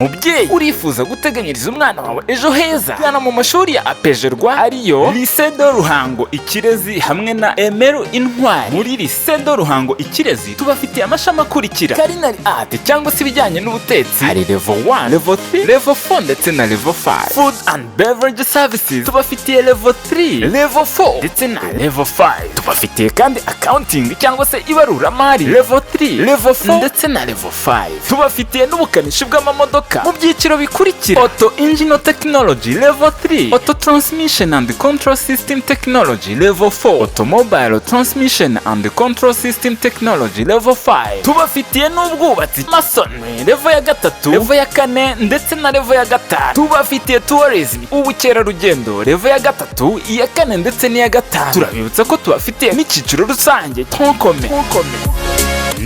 Mubyeyi urifuza guteganyiriza umwana wawe ejo heza, gana mu mashuri ya apejerwa ariyo Lycée de Ruhango-IKIREZI hamwe na Emeru Intwari. Muri Lycée de Ruhango-IKIREZI tubafitiye amashami akurikira: Culinary Art cyangwa se ibijyanye n'ubutetsi, hari level 1, level 3, level 4 ndetse na level 5. Food and Beverage Services tubafitiye level 3, level 4 ndetse na level 5. Tubafitiye kandi Accounting cyangwa se ibaruramari level 3, level 4 ndetse na level 5. Tubafitiye n'ubukanishi bw'amamodoka mu byiciro bikurikira: Auto Engine Technology level 3, Auto Transmission and Control System Technology level 4, Automobile Transmission and Control System Technology level 5. Tubafitiye n'ubwubatsi Masonry level ya 3, level ya 4 ndetse na level ya 5. Tubafitiye Tourism ubukerarugendo level ya 3, iya 4 ndetse n'iya 5. Turabibutsa ko tubafitiye n'icyiciro rusange Tonkome.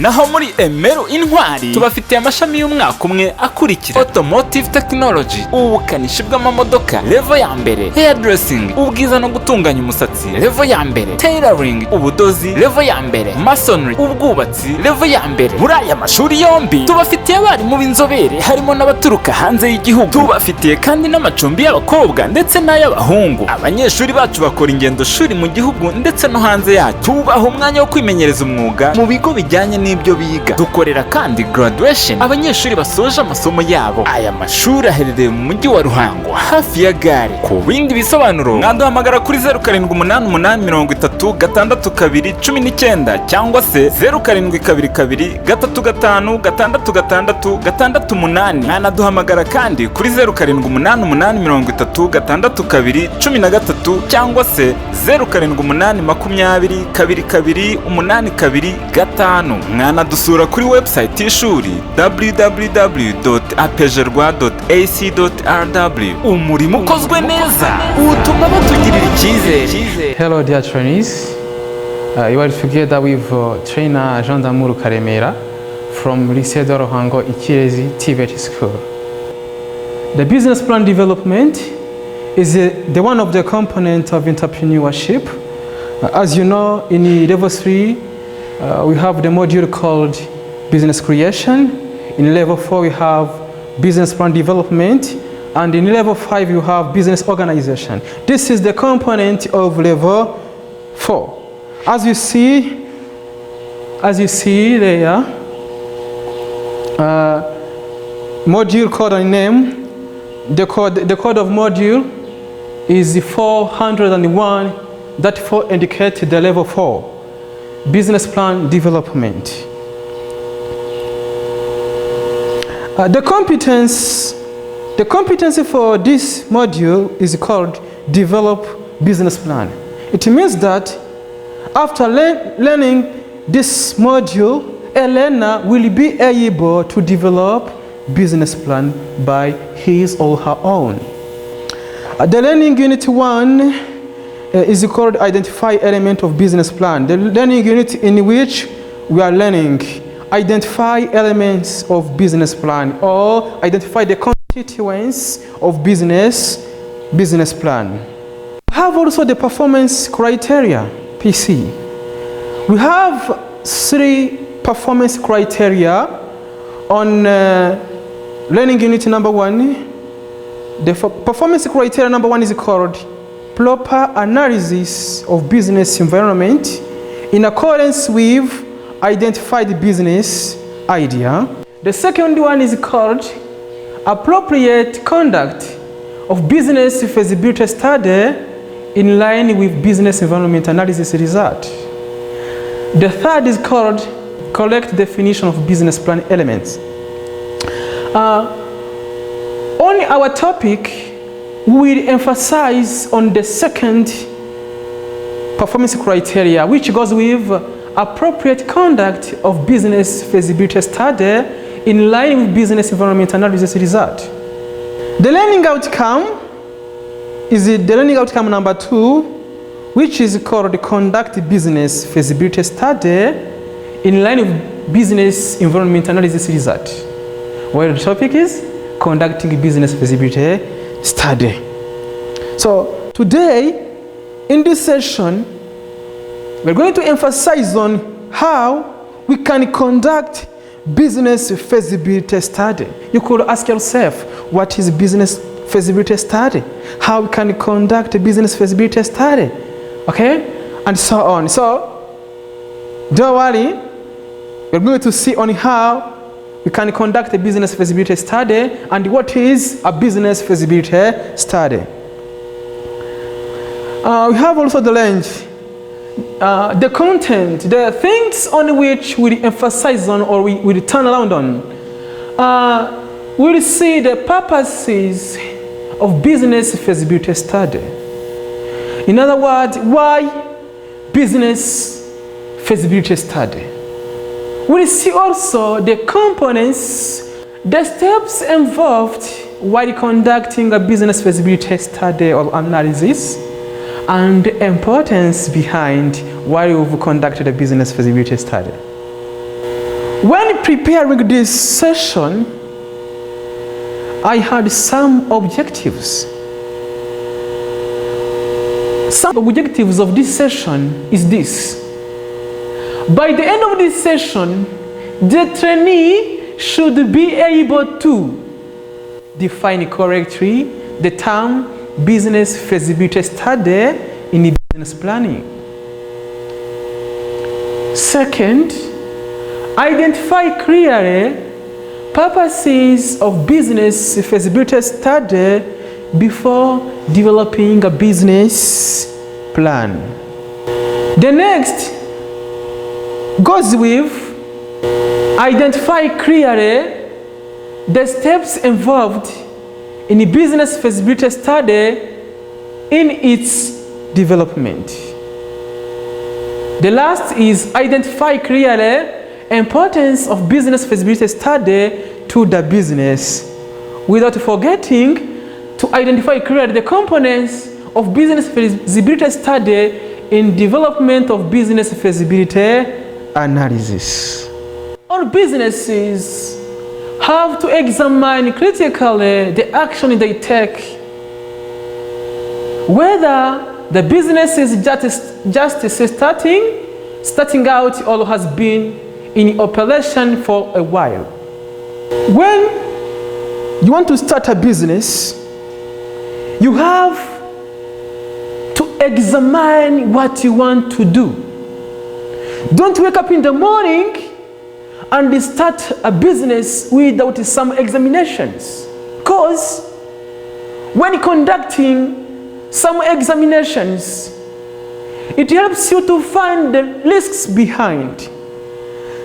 Naho muri Emeru Intwari tubafitiye amashami y'umwaka umwe akurikira: Automotive Technology ubukanishi bw'amamodoka level ya mbere, Hairdressing ubwiza no gutunganya umusatsi level ya mbere, Tailoring ubudozi level ya mbere, Masonry ubwubatsi level ya mbere. Muri aya mashuri yombi tubafitiye abarimu b'inzobere harimo n'abaturuka hanze y'igihugu. Tubafitiye kandi n'amacumbi y'abakobwa ndetse n'ay'abahungu. Abanyeshuri bacu bakora ingendo shuri mu gihugu ndetse no hanze yacu. Tubaha umwanya wo kwimenyereza umwuga mu bigo bijyanye n'ibyo biga. Dukorera kandi graduation abanyeshuri basoje amasomo yabo. Aya mashuri aherereye mu mujyi wa Ruhango hafi ya gare. Ku bindi bisobanuro mwaduhamagara kuri 0788636219 cyangwa se 0722356668. Mwanaduhamagara kandi kuri 0788836213 cyangwa se 0788202285. Mwanadusura kuri website y'ishuri www.apejerwa.ac.rw. Umurimo ukozwe neza utuma batugirira icyizere. Hello dear trainees, you are together with trainer Jean d'Amour Karemera from Lycée de Ruhango-IKIREZI TVET School. The business plan development is the one of the components of entrepreneurship. As you know, in level 3 we have the module called business creation. In level 4 we have business plan development, and in level 5 you have business organization. This is the component of level 4. As you see there, module code and name. The code of module is 401. That 4 indicates the level 4. Business plan development. The competency for this module is called develop business plan. It means that after learning this module, a learner will be able to develop business plan by his or her own. The learning unit 1 is called identify element of business plan. The learning unit in which we are learning identify elements of business plan, or identify the constituents of business plan. We have also the performance criteria, PC. We have 3 performance criteria on learning unit number 1. The performance criteria number 1 is called proper analysis of business environment in accordance with identified business idea. The second one is called appropriate conduct of business feasibility study in line with business environment analysis result. The third is called correct definition of business plan elements. On our topic, we will emphasize on the second performance criteria, which goes with appropriate conduct of business feasibility study in line with business environment analysis result. The learning outcome is the learning outcome number 2, which is called conduct business feasibility study in line with business environment analysis result, where the topic is conducting business feasibility study. So today in this session we're going to emphasize on how we can conduct business feasibility study. You could ask yourself, what is business feasibility study? How we can conduct a business feasibility study? Okay? And so on. So, don't worry. We're going to see on how we can conduct a business feasibility study and what is a business feasibility study. We have also the range, the content, the things on which we emphasize on or we turn around on. We'll see the purposes of business feasibility study. In other words, why business feasibility study? We'll see also the components, the steps involved while conducting a business feasibility study or analysis, and the importance behind why we've conducted a business feasibility study. When preparing this session, I had some objectives. Some objectives of this session is this. By the end of this session, the trainee should be able to define correctly the term business feasibility study in business planning. Second, identify clearly purposes of business feasibility study before developing a business plan. The next goes with identify clearly the steps involved in a business feasibility study in its development. The last is identify clearly importance of business feasibility study to the business, without forgetting to identify clearly the components of business feasibility study in development of business feasibility analysis. All businesses have to examine critically the action they take, whether the business is just starting out or has been in operation for a while. When you want to start a business, you have to examine what you want to do. Don't wake up in the morning and start a business without some examinations. Because when conducting some examinations, it helps you to find the risks behind,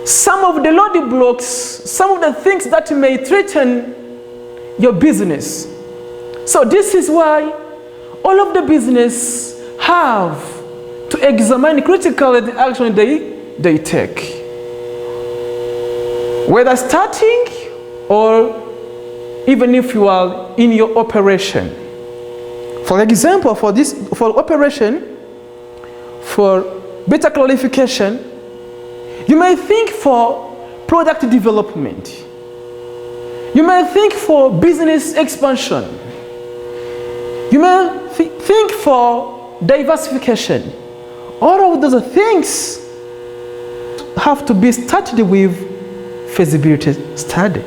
some of the roadblocks, some of the things that may threaten your business. So this is why all of the business have to examine critically the action they take, whether starting or even if you are in your operation. For example, for operation, for better qualification, you may think for product development. You may think for business expansion. You may think for diversification. All of those things have to be started with feasibility study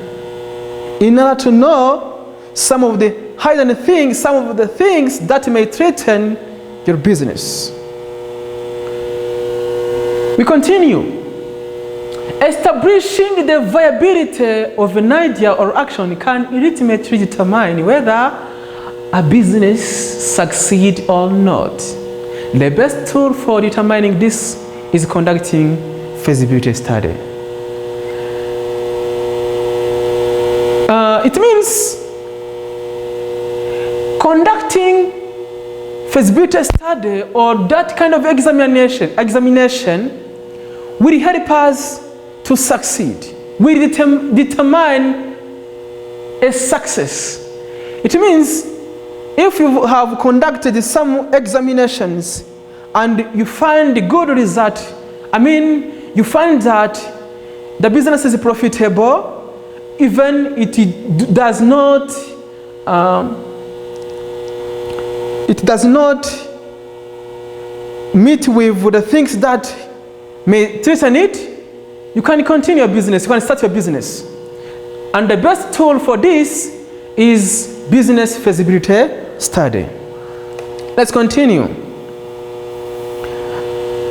in order to know some of the hidden things, some of the things that may threaten your business. We continue. Establishing the viability of an idea or action can ultimately determine whether a business succeeds or not. The best tool for determining this is conducting feasibility study. It means conducting feasibility study or that kind of examination will help us to succeed, will determine a success. It means if you have conducted some examinations and you find a good result, you find that the business is profitable, even it does not meet with the things that may threaten it, you can continue your business, you can start your business. And the best tool for this is business feasibility study. Let's continue.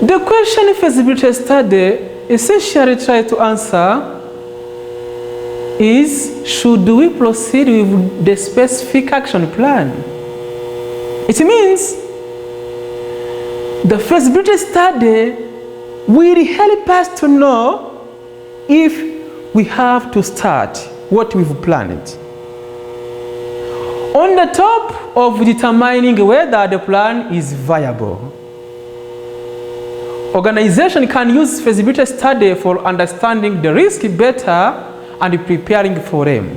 The question feasibility study essentially tries to answer is, should we proceed with the specific action plan? It means the feasibility study will help us to know if we have to start what we've planned. On the top of determining whether the plan is viable, organization can use feasibility study for understanding the risk better and preparing for them.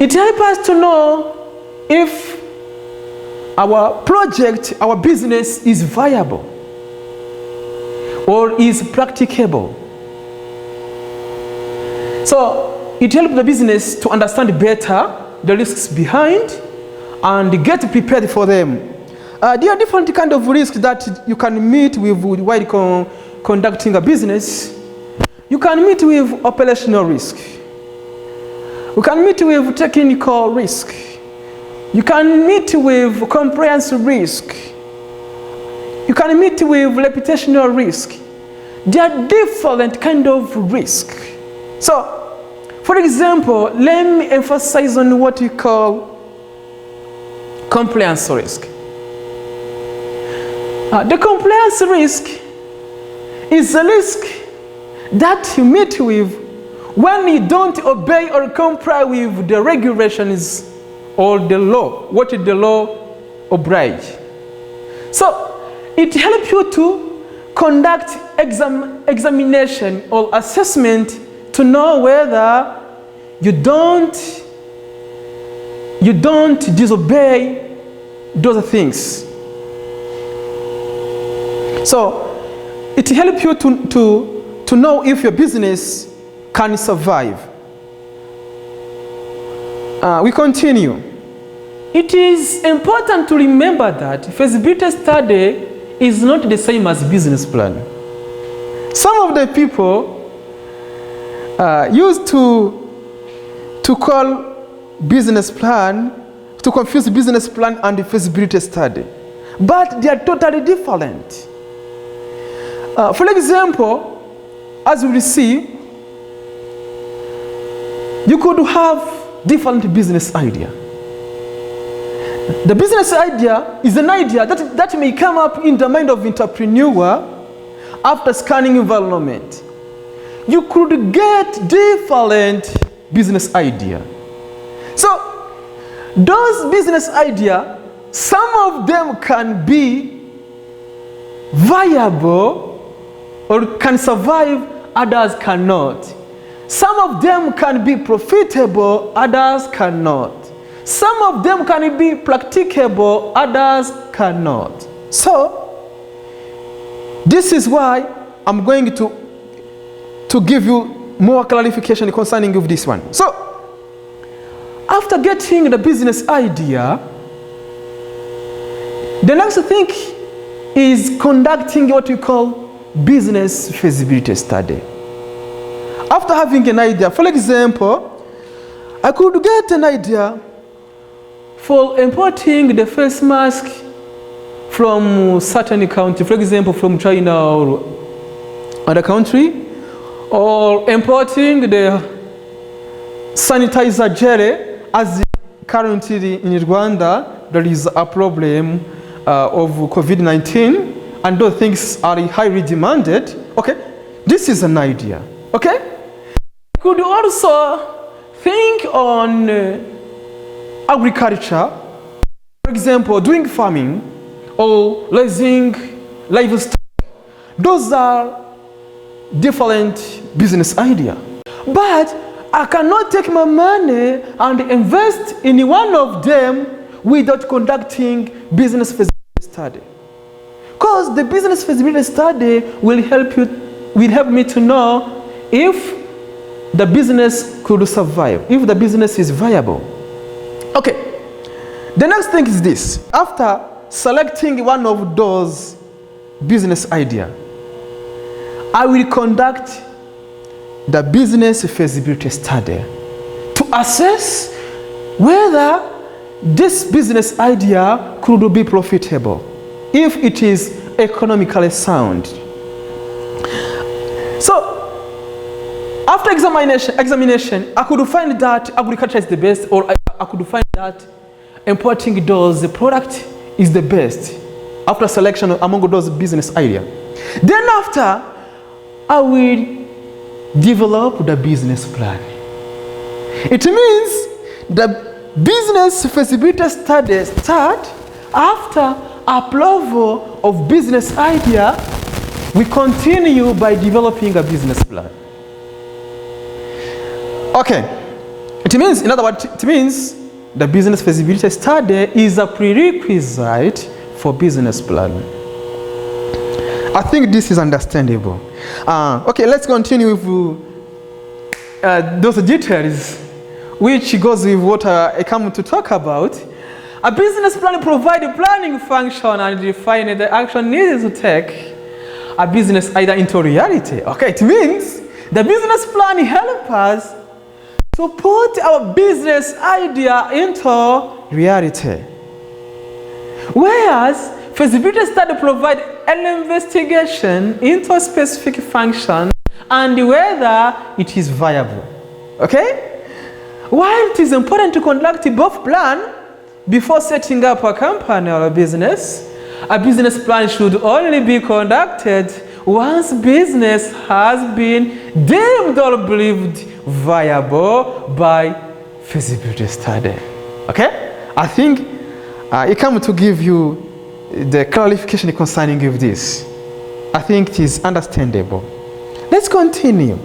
It helps us to know if our project, our business is viable or is practicable. So it helps the business to understand better the risks behind and get prepared for them. There are different kinds of risks that you can meet with while conducting a business. You can meet with operational risk. You can meet with technical risk. You can meet with compliance risk. You can meet with reputational risk. There are different kinds of risk. So, for example, let me emphasize on what we call compliance risk. The compliance risk is a risk that you meet with when you don't obey or comply with the regulations or the law, what the law obliges. So it helps you to conduct examination or assessment to know whether you don't disobey those things. So it helps you to know if your business can survive. We continue. It is important to remember that feasibility study is not the same as business plan. Some of the people used to call business plan, to confuse business plan and the feasibility study, but they are totally different. For example, as we will see, you could have different business idea. The business idea is an idea that may come up in the mind of entrepreneur after scanning environment. You could get different business idea. So those business idea, some of them can be viable or can survive, others cannot. Some of them can be profitable, others cannot. Some of them can be practicable, others cannot. So this is why I'm going to give you more clarification concerning of this one. So after getting the business idea, the next thing is conducting what we call business feasibility study. After having an idea, for example, I could get an idea for importing the face mask from certain country, for example, from China or other country, or importing the sanitizer jelly, as currently in Rwanda there is a problem of COVID-19, and those things are highly demanded. Okay, this is an idea. Okay, could also think on agriculture, for example, doing farming or raising livestock. Those are different business ideas. But I cannot take my money and invest in one of them without conducting business feasibility study. Because the business feasibility study will help me to know if the business could survive, if the business is viable. Okay, the next thing is this. After selecting one of those business ideas, I will conduct the business feasibility study to assess whether this business idea could be profitable, if it is economically sound. So, after examination, I could find that agriculture is the best, or I could find that importing those product is the best after selection among those business ideas. Then after, I will develop the business plan. It means the business feasibility study start after approval of business idea. We continue by developing a business plan. Okay, it means, in other words, it means the business feasibility study is a prerequisite for business plan. I think this is understandable. Okay, let's continue with those details, which goes with what I come to talk about. A business plan provides a planning function and defines the action needed to take a business idea into reality. Okay, it means the business plan helps us to put our business idea into reality. Whereas feasibility study provides an investigation into a specific function and whether it is viable. Okay? While it is important to conduct both plans before setting up a company or a business plan should only be conducted once business has been deemed or believed viable by feasibility study. Okay? I think I come to give you the clarification concerning of this. I think it is understandable. Let's continue.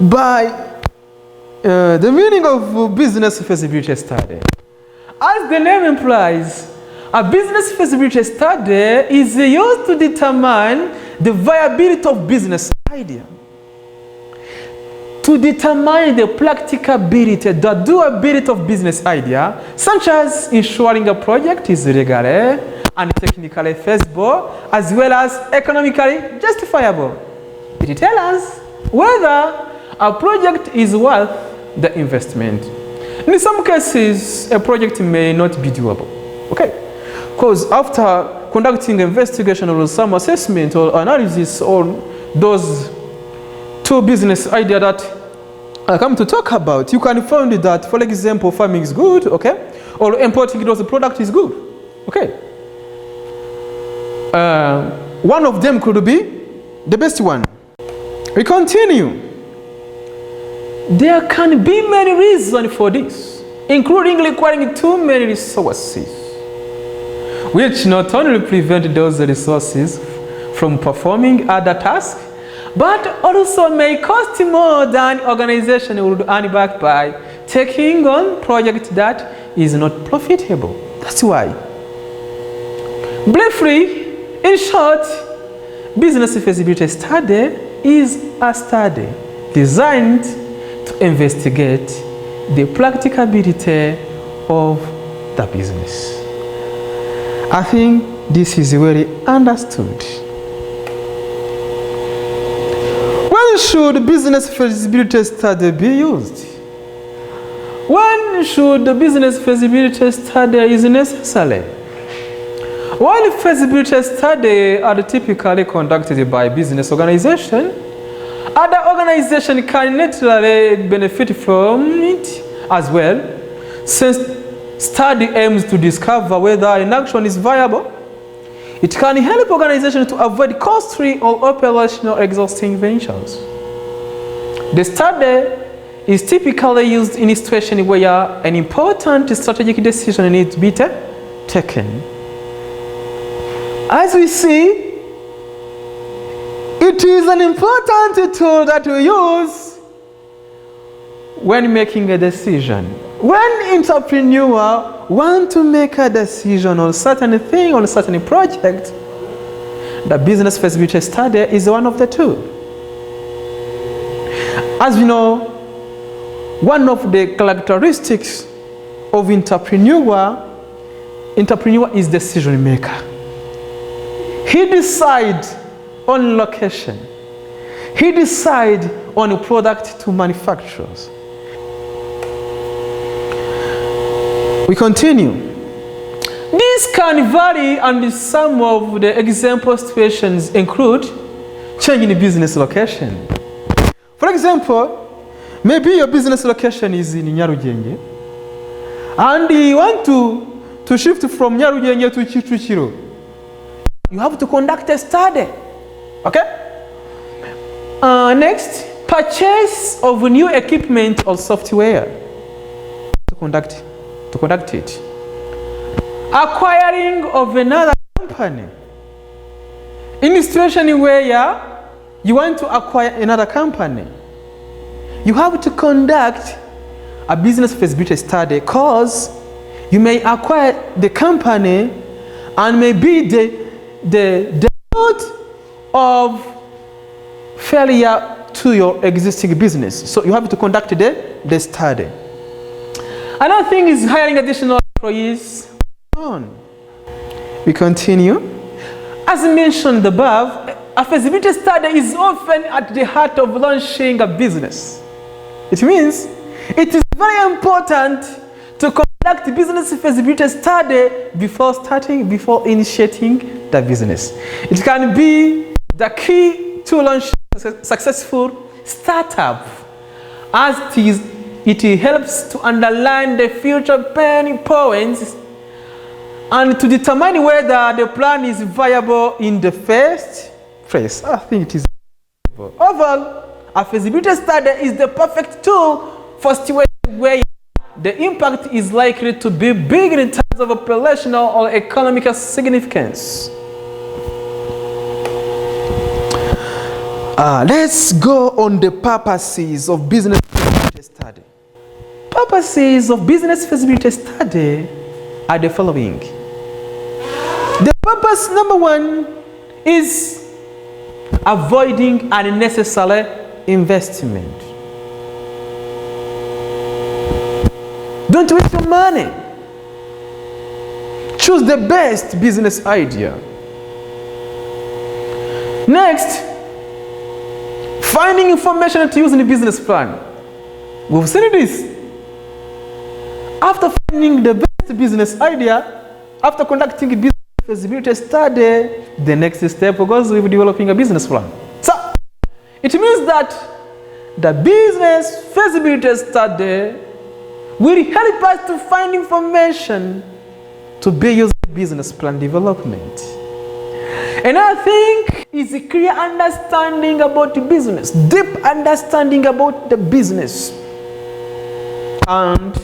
By the meaning of business feasibility study. As the name implies, a business feasibility study is used to determine the viability of business idea, to determine the practicability, the doability of business idea, such as ensuring a project is legally and technically feasible, as well as economically justifiable. It tells us whether a project is worth the investment. In some cases, a project may not be doable. Okay? Because after conducting investigation or some assessment or analysis on those two business ideas that I come to talk about, you can find that, for example, farming is good, okay? Or importing those product is good, okay? One of them could be the best one. We continue. There can be many reasons for this, including requiring too many resources, which not only prevent those resources from performing other tasks, but also may cost more than organization would earn back by taking on project that is not profitable. That's why. Briefly, in short, business feasibility study is a study designed to investigate the practicability of the business. I think this is very understood. When should business feasibility study be used? When should the business feasibility study is necessary? While feasibility studies are typically conducted by business organizations, other organizations can naturally benefit from it as well, since study aims to discover whether an action is viable. It can help organizations to avoid costly or operational exhausting ventures. The study is typically used in a situation where an important strategic decision needs to be taken. As we see, it is an important tool that we use when making a decision. When entrepreneurs want to make a decision on a certain thing, on a certain project, the business feasibility study is one of the two. As we know, one of the characteristics of entrepreneur is decision maker. He decides on location. he decides on a product to manufacture. We continue. This can vary, and some of the example situations include changing the business location. For example, maybe your business location is in Nyarugenge, and you want to shift from Nyarugenge to Kicukiro. You have to conduct a study. Okay? Next, purchase of new equipment or software to conduct it. Acquiring of another company. In a situation where you want to acquire another company, you have to conduct a business feasibility study, because you may acquire the company and may be the root of failure to your existing business. So you have to conduct the study. Another thing is hiring additional employees. We continue. As mentioned above, a feasibility study is often at the heart of launching a business. It means it is very important to conduct business feasibility study before initiating the business. It can be the key to launch a successful startup, as it helps to underline the future pain points and to determine whether the plan is viable in the first place. I think it is viable. Overall, a feasibility study is the perfect tool for situations where the impact is likely to be big in terms of operational or economic significance. Let's go on the purposes of business feasibility study. Purposes of business feasibility study are the following. The purpose number one is avoiding unnecessary investment. Don't waste your money. Choose the best business idea. Next, finding information to use in the business plan. We've seen this. After finding the best business idea, after conducting a business feasibility study, the next step goes with developing a business plan. So, it means that the business feasibility study will help us to find information to be used in business plan development. Another thing is a clear understanding about the business, deep understanding about the business, and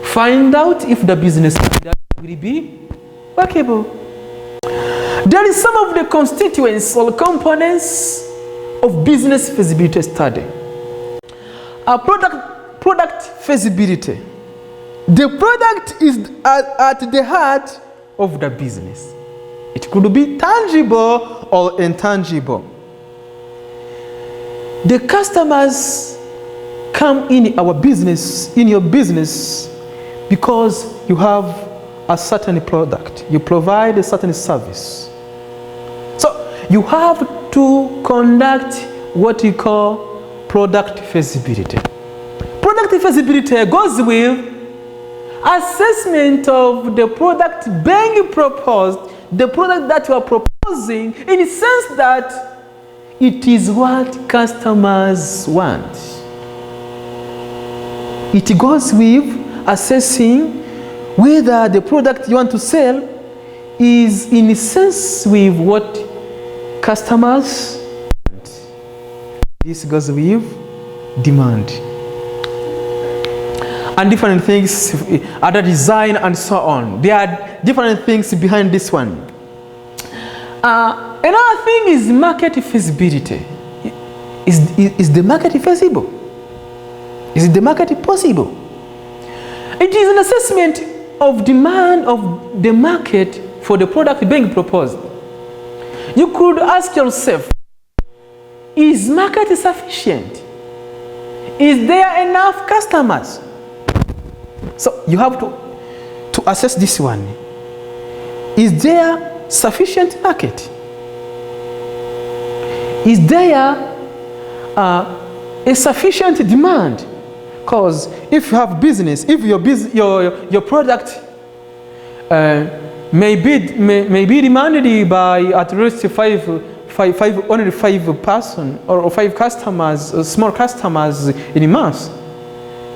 find out if the business will be workable. There is some of the constituents or components of business feasibility study. A product feasibility. The product is at the heart of the business. It could be tangible or intangible. The customers come in our business, in your business, because you have a certain product. You provide a certain service. So you have to conduct what you call product feasibility. Product feasibility goes with assessment of the product being proposed, the product that you are proposing, in the sense that it is what customers want. It goes with assessing whether the product you want to sell is in sense with what customers want. This goes with demand. And different things, other design and so on. There are different things behind this one. Another thing is market feasibility. Is the market feasible? Is the market possible? It is an assessment of demand of the market for the product being proposed. You could ask yourself, is market sufficient? Is there enough customers? So you have to assess this one. Is there sufficient market? Is there a sufficient demand. Because if you have business, if your product may be demanded by at least only 5 person or 5 customers, small customers in a month,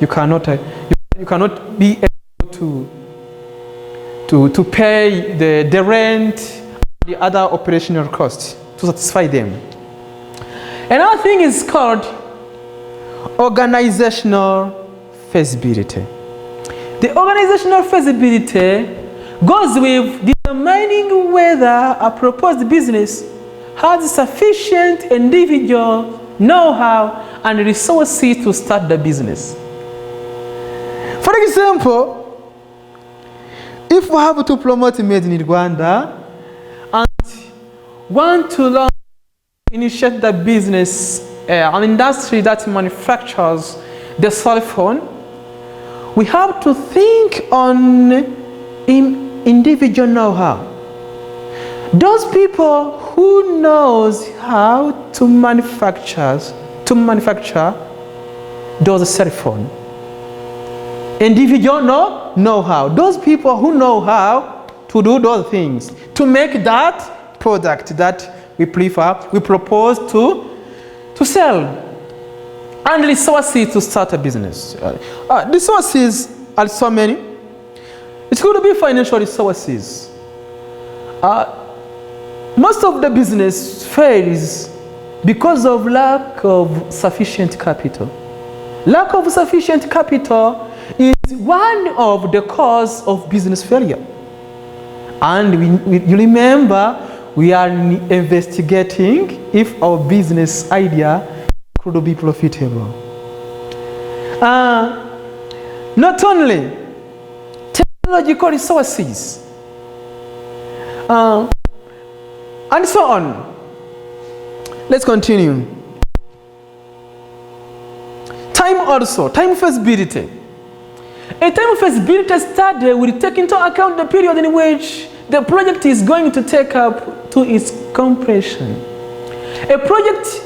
you cannot be able to pay the rent and the other operational costs to satisfy them. Another thing is called organizational feasibility. The organizational feasibility goes with determining whether a proposed business has sufficient individual know-how and resources to start the business. For example, if we have to promote made in Rwanda and want to initiate the business, an industry that manufactures the cell phone, we have to think on individual know-how. Those people who knows how to manufacture those cell phone. Individual know-how. Those people who know how to do those things, to make that product that we propose to sell, and resources to start a business. Resources are so many. It could be financial resources. Most of the business fails because of lack of sufficient capital. Lack of sufficient capital is one of the cause of business failure. And you remember, we are investigating if our business idea could be profitable. Not only technological resources, and so on. Let's continue. Time also, time feasibility. A time feasibility study will take into account the period in which the project is going to take up to its completion. A project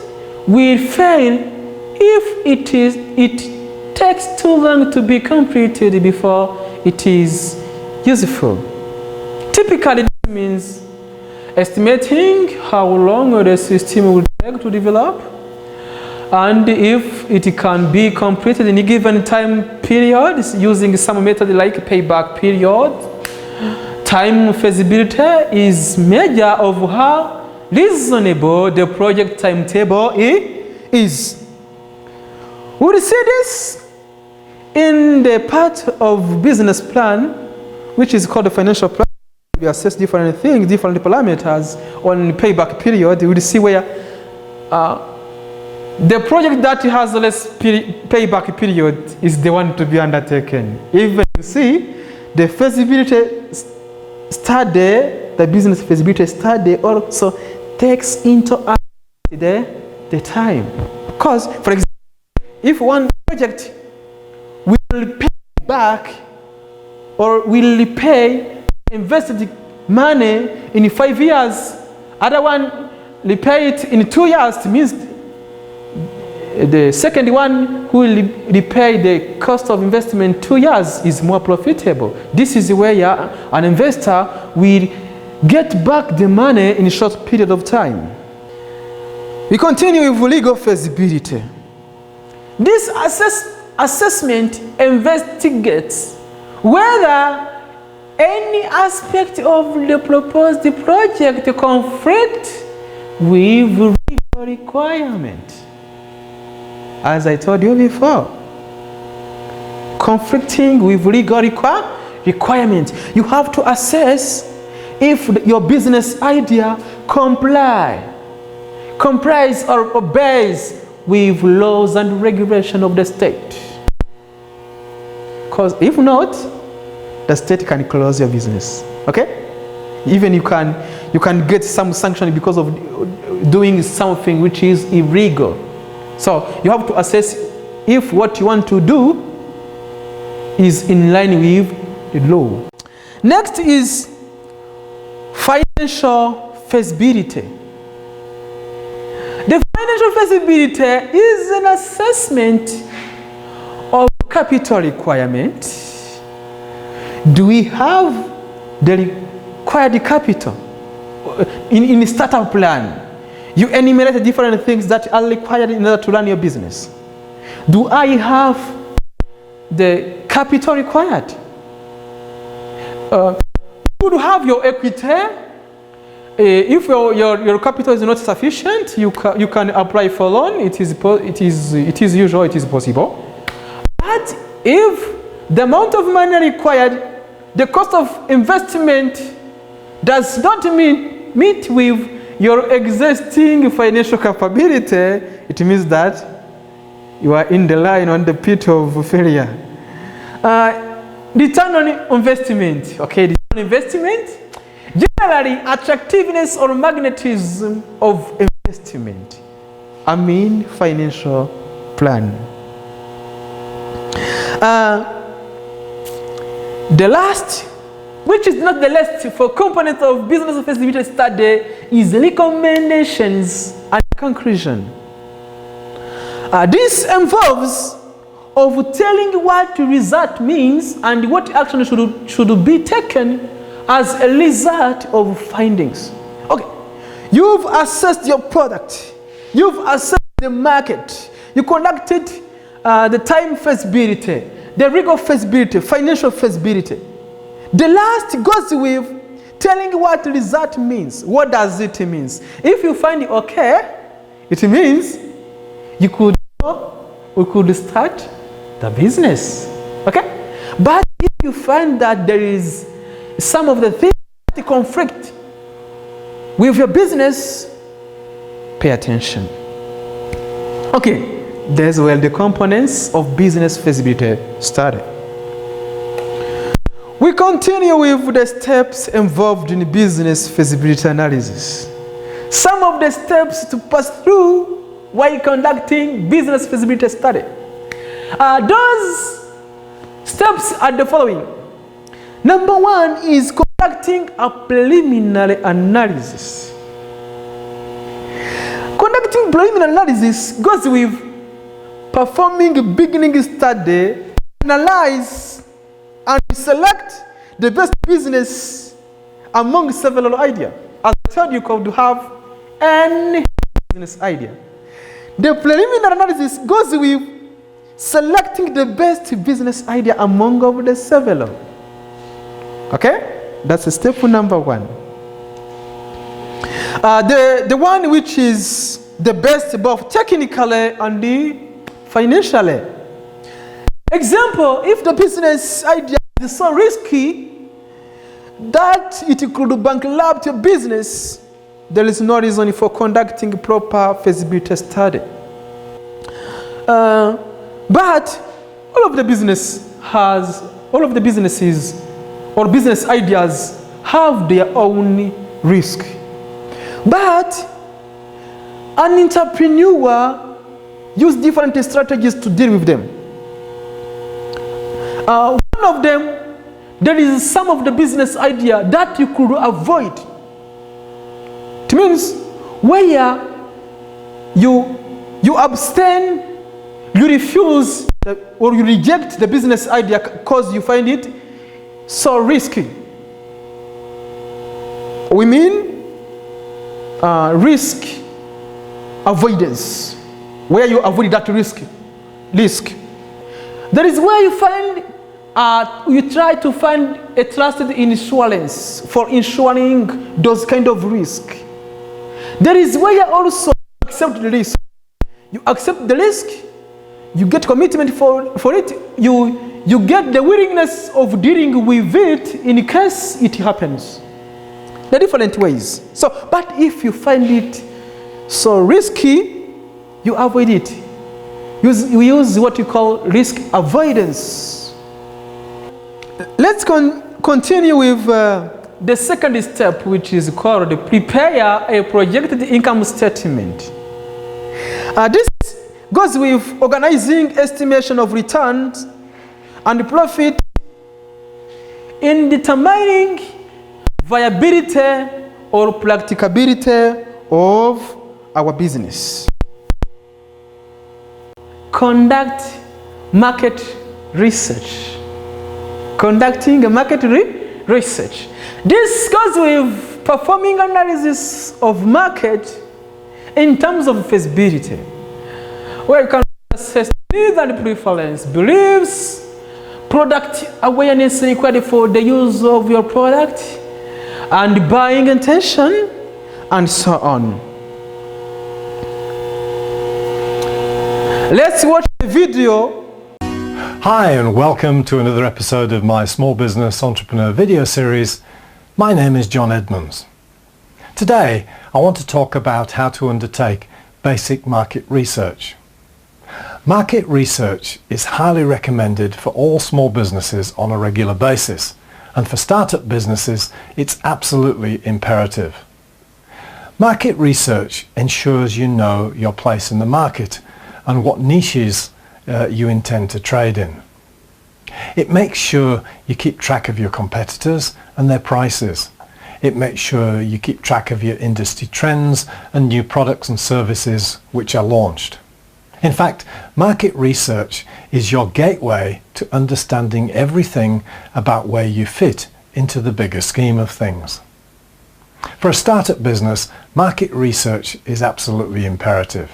will fail if it takes too long to be completed before it is useful. Typically, this means estimating how long the system will take to develop, and if it can be completed in a given time period using some method like payback period. Time feasibility is measure of how reasonable the project timetable is. We'll see this in the part of business plan, which is called the financial plan. We assess different things, different parameters on payback period. We will see where the project that has less payback period is the one to be undertaken. Even you see the feasibility study, the business feasibility study also takes into account the time. Because, for example, if one project will pay back or will repay invested money in 5 years, other one repay it in 2 years, it means the second one who will repay the cost of investment 2 years is more profitable. This is where an investor will get back the money in a short period of time. We continue with legal feasibility. This assessment investigates whether any aspect of the proposed project conflict with legal requirement. As I told you before, conflicting with legal requirement. You have to assess if your business idea complies or obeys with laws and regulation of the state. Because if not, the state can close your business. Okay? Even you can get some sanction because of doing something which is illegal. So you have to assess if what you want to do is in line with the law. Next is financial feasibility. The financial feasibility is an assessment of capital requirement. Do we have the required capital? In the startup plan, you enumerate different things that are required in order to run your business. Do I have the capital required? You would have your equity. If your capital is not sufficient, you can apply for loan. It is usual, it is possible. But if the amount of money required, the cost of investment does not meet with your existing financial capability, it means that you are in the line on the pit of failure. Return on investment. Okay, return on investment. Generally, attractiveness or magnetism of investment. I mean, financial plan. The last, which is not the least for component of business feasibility study, is recommendations and conclusion. This involves of telling what the result means and what action should be taken as a result of findings. Okay, you've assessed your product, you've assessed the market, you conducted the time feasibility, the rigor feasibility, financial feasibility. The last goes with telling what the result means. What does it mean? If you find it okay, it means we could start the business. Okay? But if you find that there is some of the things that conflict with your business, pay attention. Okay, there's where the components of business feasibility study. We continue with the steps involved in business feasibility analysis. Some of the steps to pass through while conducting business feasibility study. Those steps are the following. Number one is conducting a preliminary analysis. Conducting preliminary analysis goes with performing a beginning study, analyze and select the best business among several ideas. As I told you, could have any business idea. The preliminary analysis goes with selecting the best business idea among of the several. Okay? That's step number one. The one which is the best both technically and financially. Example, if the business idea is so risky that it could bankrupt your business, there is no reason for conducting proper feasibility study. But all of the businesses or business ideas have their own risk. But an entrepreneur uses different strategies to deal with them. One of them, there is some of the business idea that you could avoid. It means where you abstain, you refuse, or you reject the business idea because you find it so risky. We mean risk avoidance, where you avoid that risk. There is where you find, you try to find a trusted insurance for insuring those kind of risk. There is where you also accept the risk. You accept the risk, you get commitment for it, you get the willingness of dealing with it in case it happens. There are different ways. So, but if you find it so risky, you avoid it. We use what you call risk avoidance. Let's continue with the second step, which is called prepare a projected income statement. This goes with organizing estimation of returns and profit in determining viability or practicability of our business. conduct market research. Conducting a market research. This goes with performing analysis of market in terms of feasibility, where you can assess needs and preference, beliefs, product awareness required for the use of your product, and buying intention, and so on. Let's watch the video. Hi and welcome to another episode of my Small Business Entrepreneur video series. My name is John Edmonds. Today I want to talk about how to undertake basic market research. Market research is highly recommended for all small businesses on a regular basis, and for startup businesses it's absolutely imperative. Market research ensures you know your place in the market and what niches you intend to trade in. It makes sure you keep track of your competitors and their prices. It makes sure you keep track of your industry trends and new products and services which are launched. In fact, market research is your gateway to understanding everything about where you fit into the bigger scheme of things. For a startup business, market research is absolutely imperative.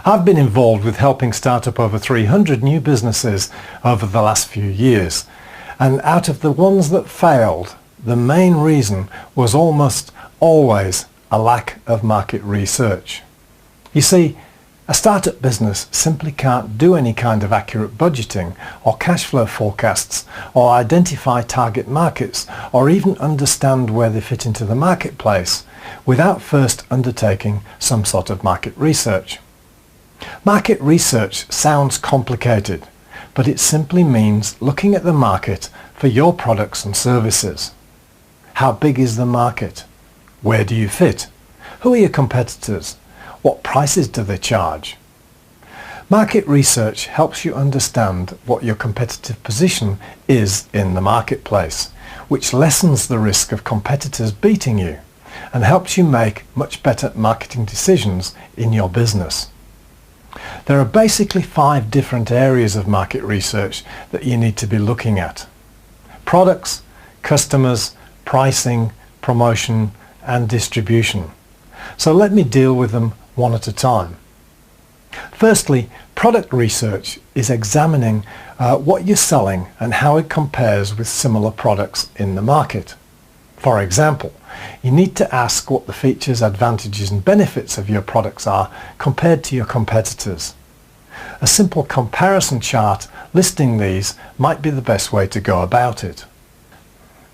I've been involved with helping start up over 300 new businesses over the last few years, and out of the ones that failed, the main reason was almost always a lack of market research. You see, a startup business simply can't do any kind of accurate budgeting or cash flow forecasts or identify target markets or even understand where they fit into the marketplace without first undertaking some sort of market research. Market research sounds complicated, but it simply means looking at the market for your products and services. How big is the market? Where do you fit? Who are your competitors? What prices do they charge? Market research helps you understand what your competitive position is in the marketplace, which lessens the risk of competitors beating you and helps you make much better marketing decisions in your business. There are basically 5 different areas of market research that you need to be looking at: products, customers, pricing, promotion, and distribution. So let me deal with them one at a time. Firstly, product research is examining what you're selling and how it compares with similar products in the market. For example, you need to ask what the features, advantages and benefits of your products are compared to your competitors. A simple comparison chart listing these might be the best way to go about it.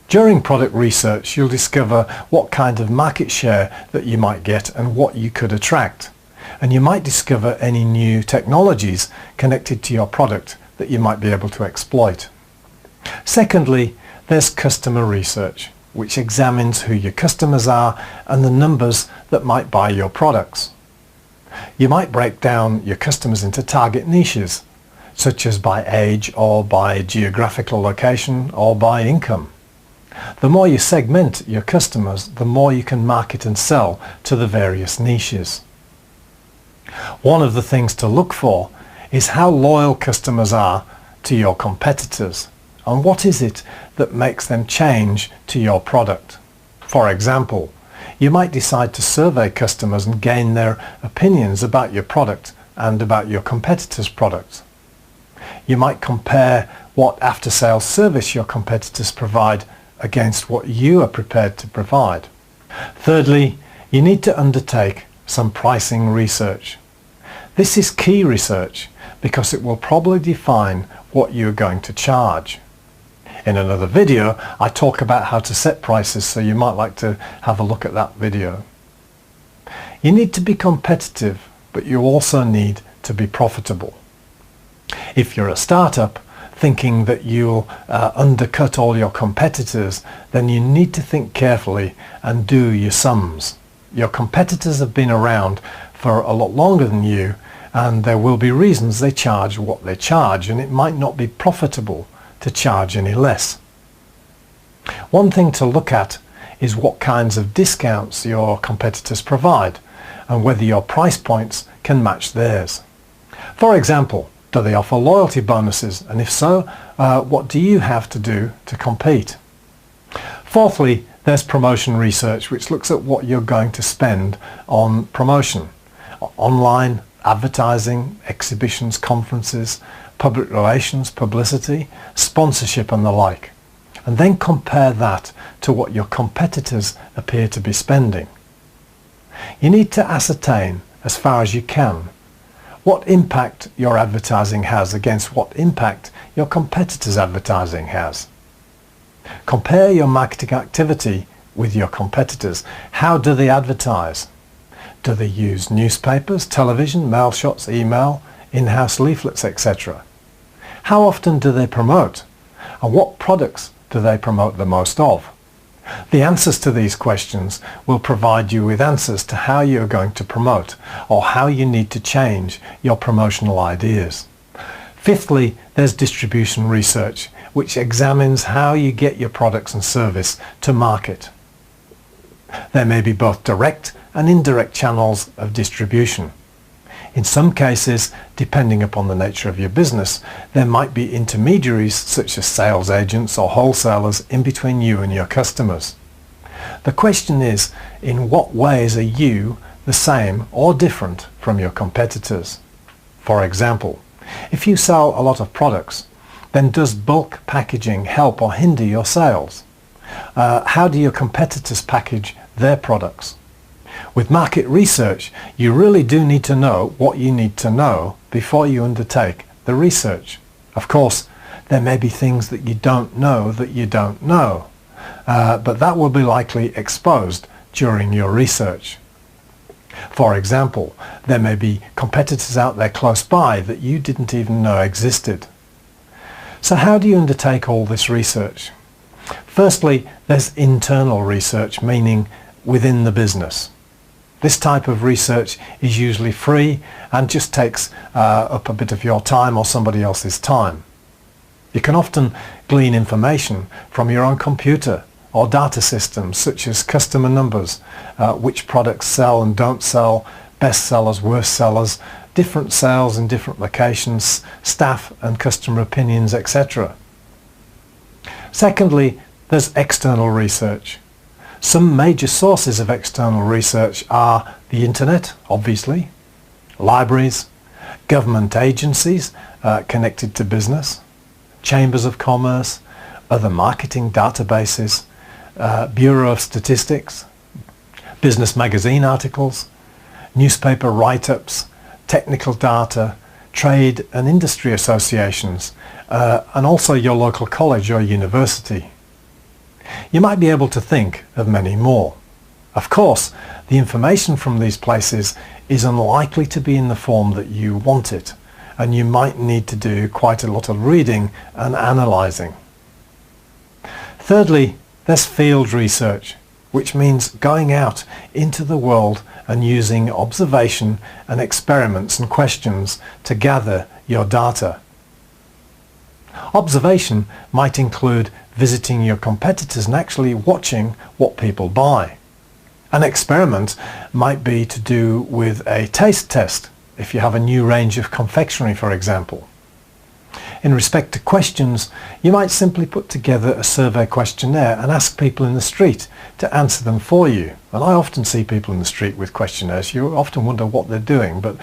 During product research, you'll discover what kind of market share that you might get and what you could attract. And you might discover any new technologies connected to your product that you might be able to exploit. Secondly, there's customer research, which examines who your customers are and the numbers that might buy your products. You might break down your customers into target niches, such as by age or by geographical location or by income. The more you segment your customers, the more you can market and sell to the various niches. One of the things to look for is how loyal customers are to your competitors, and what is it that makes them change to your product. For example, you might decide to survey customers and gain their opinions about your product and about your competitors' products. You might compare what after-sales service your competitors provide against what you are prepared to provide. Thirdly, you need to undertake some pricing research. This is key research because it will probably define what you're going to charge. In another video, I talk about how to set prices, so you might like to have a look at that video. You need to be competitive, but you also need to be profitable. If you're a startup thinking that you'll undercut all your competitors, then you need to think carefully and do your sums. Your competitors have been around for a lot longer than you, and there will be reasons they charge what they charge, and it might not be profitable to charge any less. One thing to look at is what kinds of discounts your competitors provide and whether your price points can match theirs. For example, do they offer loyalty bonuses? And if so, what do you have to do to compete? Fourthly, there's promotion research, which looks at what you're going to spend on promotion. Online, advertising, exhibitions, conferences, public relations, publicity, sponsorship and the like. And then compare that to what your competitors appear to be spending. You need to ascertain, as far as you can, what impact your advertising has against what impact your competitors' advertising has. Compare your marketing activity with your competitors. How do they advertise? Do they use newspapers, television, mail shots, email, in-house leaflets, etc.? How often do they promote? And what products do they promote the most of? The answers to these questions will provide you with answers to how you're going to promote or how you need to change your promotional ideas. Fifthly, there's distribution research, which examines how you get your products and service to market. There may be both direct and indirect channels of distribution. In some cases, depending upon the nature of your business, there might be intermediaries such as sales agents or wholesalers in between you and your customers. The question is, in what ways are you the same or different from your competitors? For example, if you sell a lot of products, then does bulk packaging help or hinder your sales? How do your competitors package their products? With market research, you really do need to know what you need to know before you undertake the research. Of course, there may be things that you don't know, but that will be likely exposed during your research. For example, there may be competitors out there close by that you didn't even know existed. So how do you undertake all this research? Firstly, there's internal research, meaning within the business. This type of research is usually free and just takes up a bit of your time or somebody else's time. You can often glean information from your own computer or data systems such as customer numbers, which products sell and don't sell, best sellers, worst sellers, different sales in different locations, staff and customer opinions, etc. Secondly, there's external research. Some major sources of external research are the internet, obviously, libraries, government agencies connected to business, chambers of commerce, other marketing databases, Bureau of Statistics, business magazine articles, newspaper write-ups, technical data, trade and industry associations, and also your local college or university. You might be able to think of many more. Of course, the information from these places is unlikely to be in the form that you want it, and you might need to do quite a lot of reading and analysing. Thirdly, there's field research, which means going out into the world and using observation and experiments and questions to gather your data. Observation might include visiting your competitors and actually watching what people buy. An experiment might be to do with a taste test if you have a new range of confectionery, for example. In respect to questions, you might simply put together a survey questionnaire and ask people in the street to answer them for you. And I often see people in the street with questionnaires. You often wonder what they're doing, but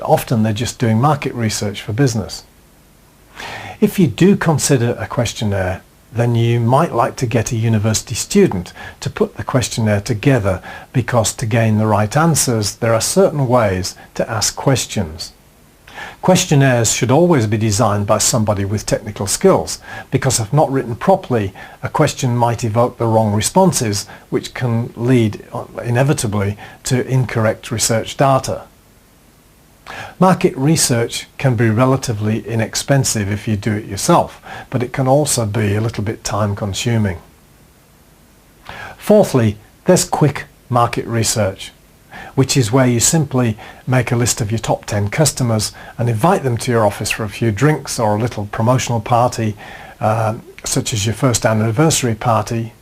often they're just doing market research for business. If you do consider a questionnaire, then you might like to get a university student to put the questionnaire together, because to gain the right answers, there are certain ways to ask questions. Questionnaires should always be designed by somebody with technical skills, because if not written properly, a question might evoke the wrong responses, which can lead inevitably to incorrect research data. Market research can be relatively inexpensive if you do it yourself, but it can also be a little bit time consuming. Fourthly, there's quick market research, which is where you simply make a list of your top 10 customers and invite them to your office for a few drinks or a little promotional party, such as your first anniversary party,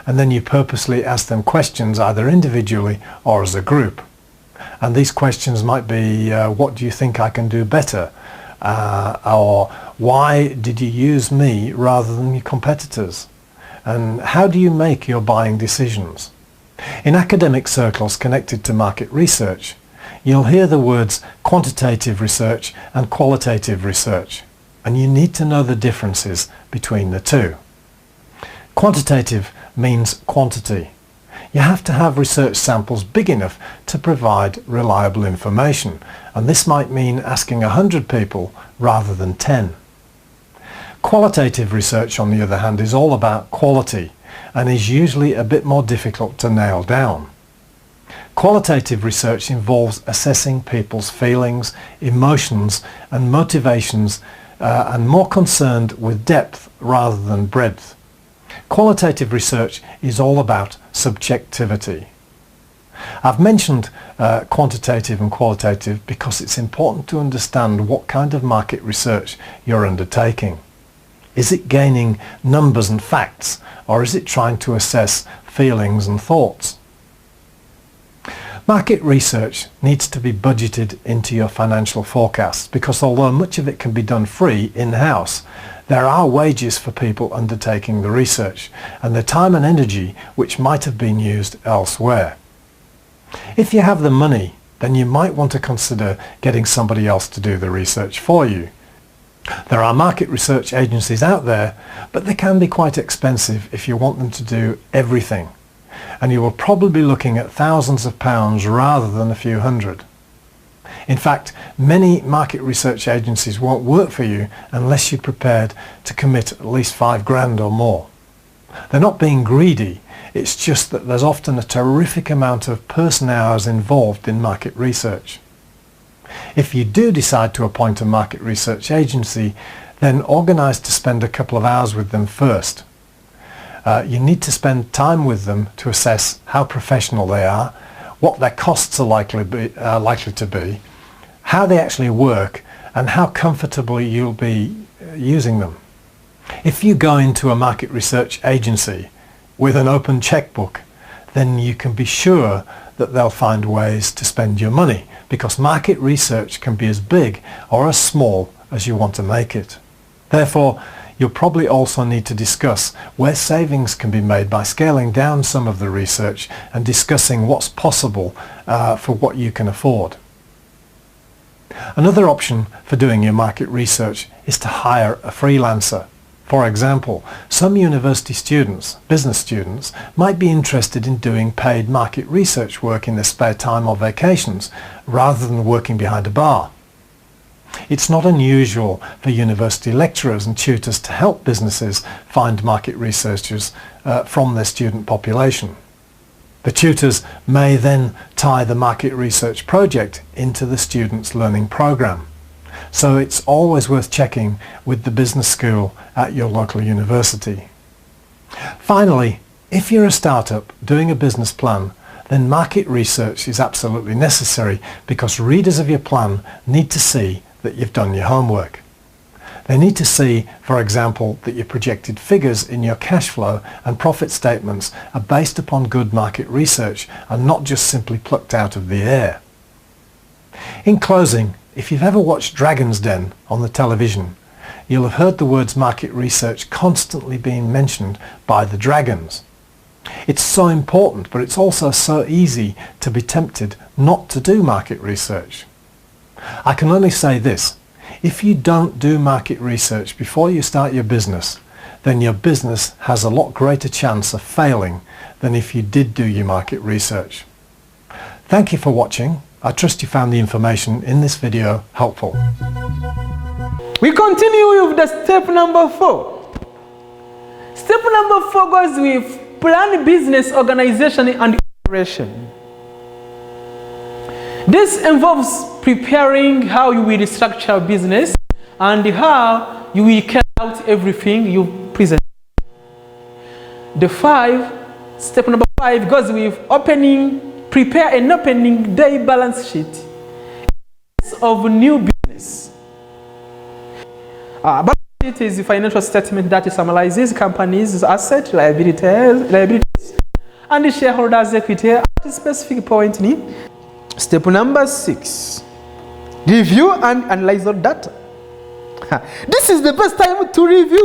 and then you purposely ask them questions either individually or as a group. And these questions might be, what do you think I can do better? Or why did you use me rather than your competitors? And how do you make your buying decisions? In academic circles connected to market research, you'll hear the words quantitative research and qualitative research, and you need to know the differences between the two. Quantitative means quantity. You have to have research samples big enough to provide reliable information, and this might mean asking 100 people rather than 10. Qualitative research, on the other hand, is all about quality and is usually a bit more difficult to nail down. Qualitative research involves assessing people's feelings, emotions and motivations and more concerned with depth rather than breadth. Qualitative research is all about subjectivity. I've mentioned quantitative and qualitative because it's important to understand what kind of market research you're undertaking. Is it gaining numbers and facts, or is it trying to assess feelings and thoughts? Market research needs to be budgeted into your financial forecasts because although much of it can be done free in-house, there are wages for people undertaking the research and the time and energy which might have been used elsewhere. If you have the money, then you might want to consider getting somebody else to do the research for you. There are market research agencies out there, but they can be quite expensive if you want them to do everything. And you will probably be looking at thousands of pounds rather than a few hundred. In fact, many market research agencies won't work for you unless you're prepared to commit at least £5,000 or more. They're not being greedy, it's just that there's often a terrific amount of person hours involved in market research. If you do decide to appoint a market research agency, then organise to spend a couple of hours with them first. You need to spend time with them to assess how professional they are, what their costs are likely to be, how they actually work, and how comfortably you'll be using them. If you go into a market research agency with an open checkbook, then you can be sure that they'll find ways to spend your money, because market research can be as big or as small as you want to make it. Therefore, you'll probably also need to discuss where savings can be made by scaling down some of the research and discussing what's possible for what you can afford. Another option for doing your market research is to hire a freelancer. For example, some university students, business students, might be interested in doing paid market research work in their spare time or vacations, rather than working behind a bar. It's not unusual for university lecturers and tutors to help businesses find market researchers from their student population. The tutors may then tie the market research project into the student's learning program. So it's always worth checking with the business school at your local university. Finally, if you're a startup doing a business plan, then market research is absolutely necessary because readers of your plan need to see that you've done your homework. They need to see, for example, that your projected figures in your cash flow and profit statements are based upon good market research and not just simply plucked out of the air. In closing, if you've ever watched Dragon's Den on the television, you'll have heard the words market research constantly being mentioned by the dragons. It's so important, but it's also so easy to be tempted not to do market research. I can only say this: if you don't do market research before you start your business, then your business has a lot greater chance of failing than if you did do your market research. Thank you for watching. I trust you found the information in this video helpful. We continue with the step number 4. Step number 4 goes with plan, business, organization, and operation. This involves preparing how you will structure business and how you will carry out everything you present. Step number 5 goes with prepare an opening day balance sheet of new business. Balance sheet is a financial statement that summarizes companies' assets, liabilities, and shareholders' equity at a specific point Step number 6. Review and analyze your data. This is the best time to review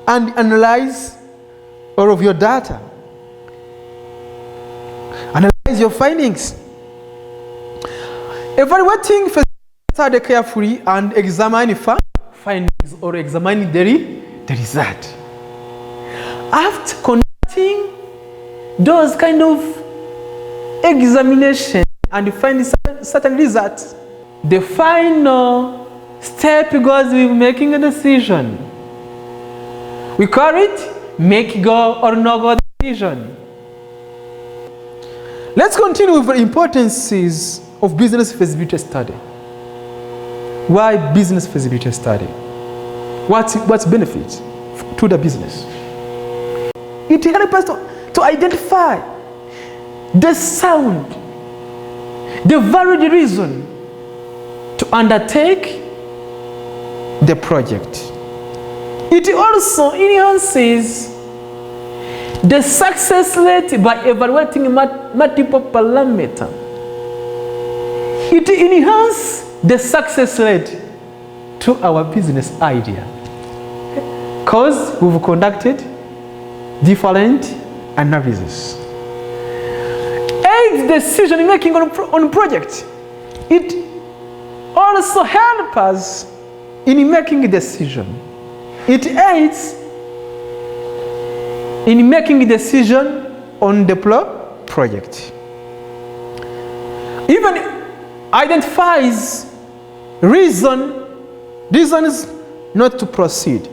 and analyze all of your data. Analyze your findings. Evaluating study carefully and examine findings or examine the result. After conducting those kind of examination and finding certain results, the final step goes with making a decision. We call it make go or no go decision. Let's continue with the importances of business feasibility study. Why business feasibility study? What's benefit to the business? It helps us to identify the sound, the valid reason to undertake the project. It also enhances the success rate by evaluating multiple parameters. It enhances the success rate to our business idea, because we've conducted different analysis. Aids decision making on project. It also helps us in making a decision. It aids in making a decision on the project. Even identifies reasons not to proceed.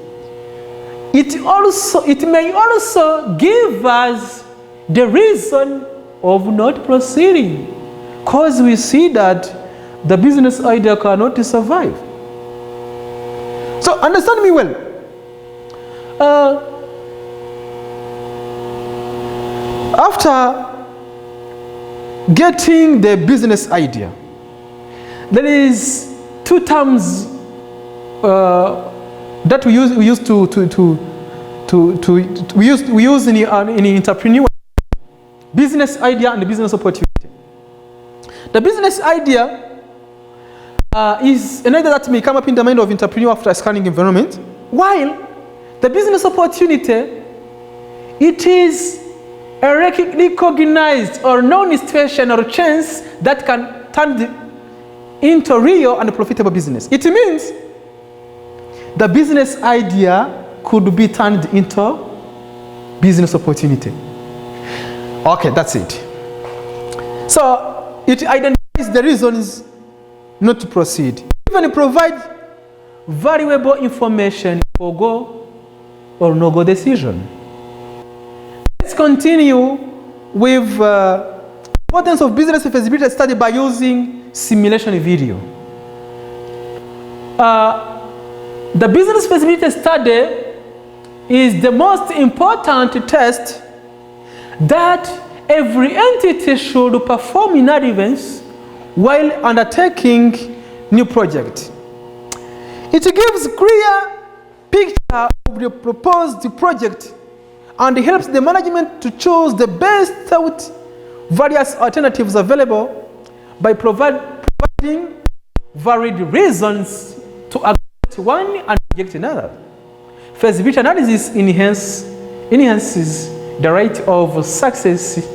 It may also give us the reason of not proceeding, because we see that the business idea cannot survive. So understand me well. After getting the business idea, there is two terms that we use in entrepreneur: business idea and business opportunity. The business idea is an idea that may come up in the mind of entrepreneur after a scanning environment, while the business opportunity, it is a recognized or known situation or chance that can turn into real and profitable business. It means the business idea could be turned into business opportunity. Okay, that's it. So it identifies the reasons not to proceed. Even provide valuable information for go or no go decision. Let's continue with importance of business feasibility study by using simulation video. The business feasibility study is the most important test that every entity should perform in advance while undertaking new project. It gives clear picture of the proposed project and helps the management to choose the best out various alternatives available by providing varied reasons to accept one and reject another. Feasibility analysis enhances the rate of success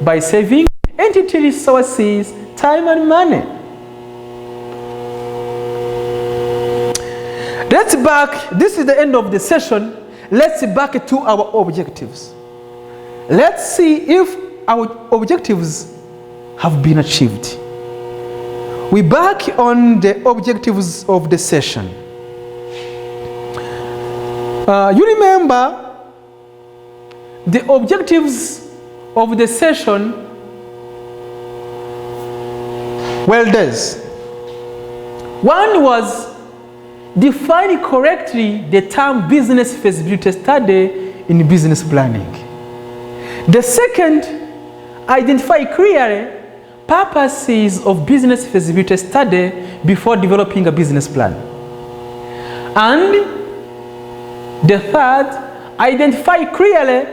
by saving entity resources, time and money. This is the end of the session. Let's back to our objectives. Let's see if our objectives have been achieved. We back on the objectives of the session. You remember the objectives of the session. Well, there's one was define correctly the term business feasibility study in business planning. The second, identify clearly purposes of business feasibility study before developing a business plan. And the third, identify clearly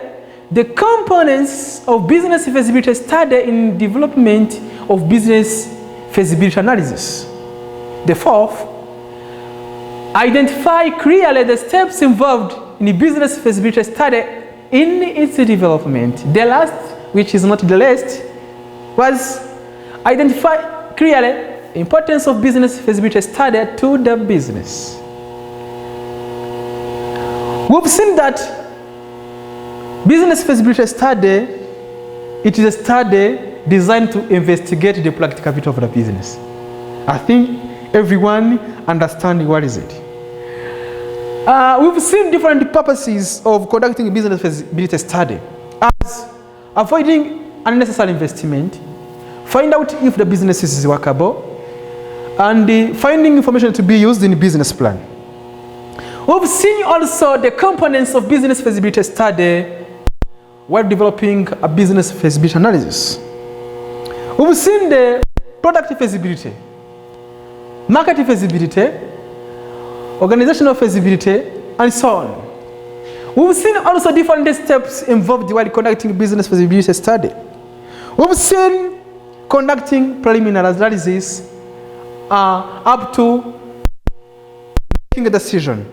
the components of business feasibility study in development of business feasibility analysis. The fourth, identify clearly the steps involved in the business feasibility study in its development. The last, which is not the least, was identify clearly the importance of business feasibility study to the business. We've seen that business feasibility study, it is a study designed to investigate the practicability of the business. I think everyone understands what is it. We've seen different purposes of conducting a business feasibility study as avoiding unnecessary investment, find out if the business is workable, and finding information to be used in the business plan. We've seen also the components of business feasibility study while developing a business feasibility analysis. We've seen the product feasibility, market feasibility, organizational feasibility, and so on. We've seen also different steps involved while conducting business feasibility study. We've seen conducting preliminary analysis up to making a decision.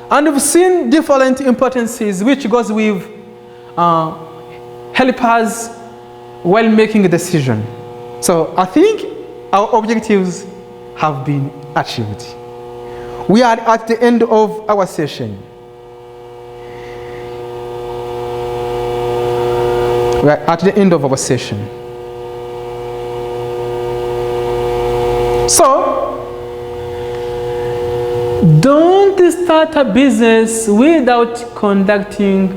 And we've seen different importances which goes with help us while making a decision. So I think our objectives have been achieved. We are at the end of our session. We are at the end of our session. So, don't start a business without conducting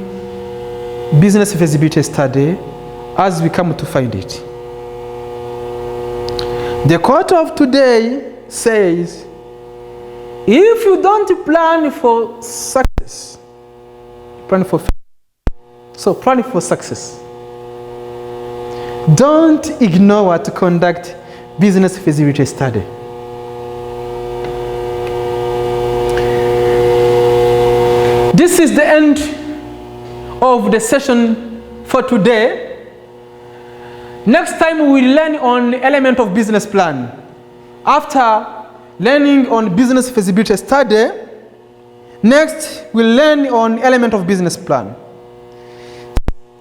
business feasibility study as we come to find it. The quote of today says, if you don't plan for success, plan for failure. So plan for success. Don't ignore to conduct business feasibility study. This is the end of the session for today. Next time we will learn on element of business plan. After learning on business feasibility study, next we'll learn on element of business plan.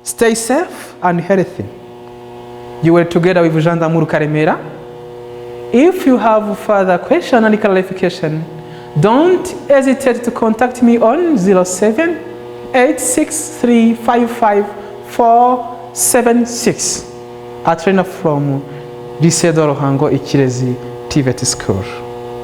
Stay safe and healthy. You were together with Jean d'Amour Karemera. If you have further question and clarification, don't hesitate to contact me on 07-86355-476. A trainer from lycée de RUHANGO-IKIREZI TVET School.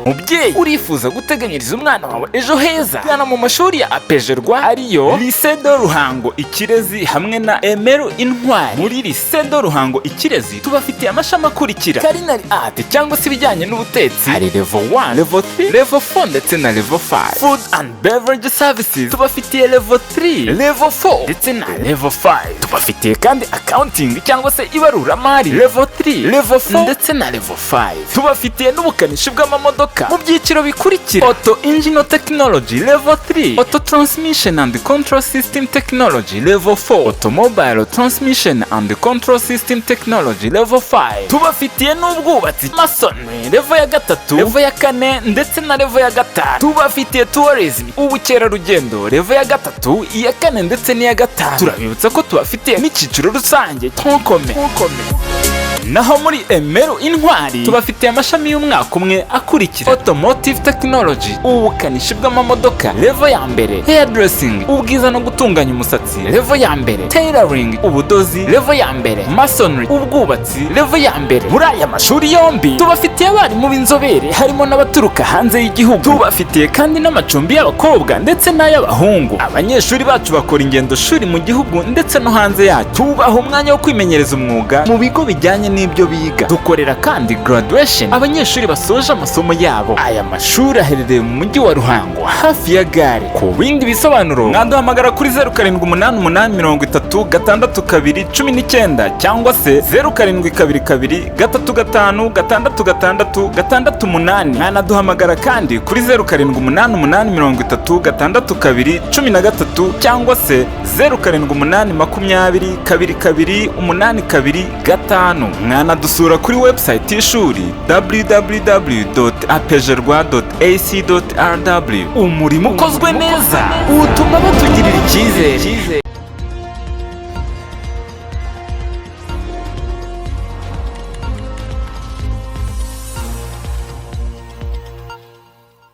Mubyeyi urifuza guteganyiriza umwana wawe ejo heza, gana mu mashuri ya apejerwa ariyo lycée de RUHANGO-IKIREZI hamwe na Emeru Intwari. Muri lycée de RUHANGO-IKIREZI tubafitiye amashami akurikira: culinary art cyangwa se ibijyanye n'ubutetsi, hari level 1, level 3, level 4 ndetse na level 5. Food and beverage services tubafitiye level 3, level 4 ndetse na level 5. Tubafitiye kandi accounting cyangwa se ibaruramari level 3, level 4 ndetse na level 5. Tubafitiye n'ubukanishi bw'amamodoka mu byiciro bikurikira: auto engine technology level 3, auto transmission and control system technology level 4, automobile transmission and control system technology level 5. Tubafitiye n'ubwubatsi masonry level ya 3, level ya 4 ndetse na level ya 5. Tubafitiye tourism ubukerarugendo level ya 3, iya 4 ndetse n'iya 5. Turabibutsa ko tubafitiye n'icyiciro rusange tonkome. Naho muri Emeru Intwari tubafitiye amashami y'umwaka umwe akurikira: automotive technology ubukanishi bw'amamodoka level ya mbere, hairdressing ubwiza no gutunganya umusatsi level ya mbere, tailoring ubudozi level ya mbere, masonry ubwubatsi level ya mbere. Muri aya mashuri yombi tubafitiye abarimu b'inzobere harimo n'abaturuka hanze y'igihugu. Tubafitiye kandi n'amacumbi y'abakobwa ndetse n'ay'abahungu. Abanyeshuri bacu bakora ingendo shuri mu gihugu ndetse no hanze yacyo. Tubaha umwanya wo kwimenyereza umwuga mu bigo bijyanye n'ibyo biga. Dukorera kandi graduation abanyeshuri basoje amasomo yabo. Aya mashuri aherereye mu mujyi wa Ruhango hafi ya gare. Ku bindi bisobanuro mwaduhamagara kuri 0788366219 cyangwa se 0722356668. Mwanaduhamagara kandi kuri 0788366213 cyangwa se 0788202282. Mwanadusura kuri website y'ishuri www.apejerwa.ac.rw. Umurimo ukozwe neza utuma batugirira icyizere.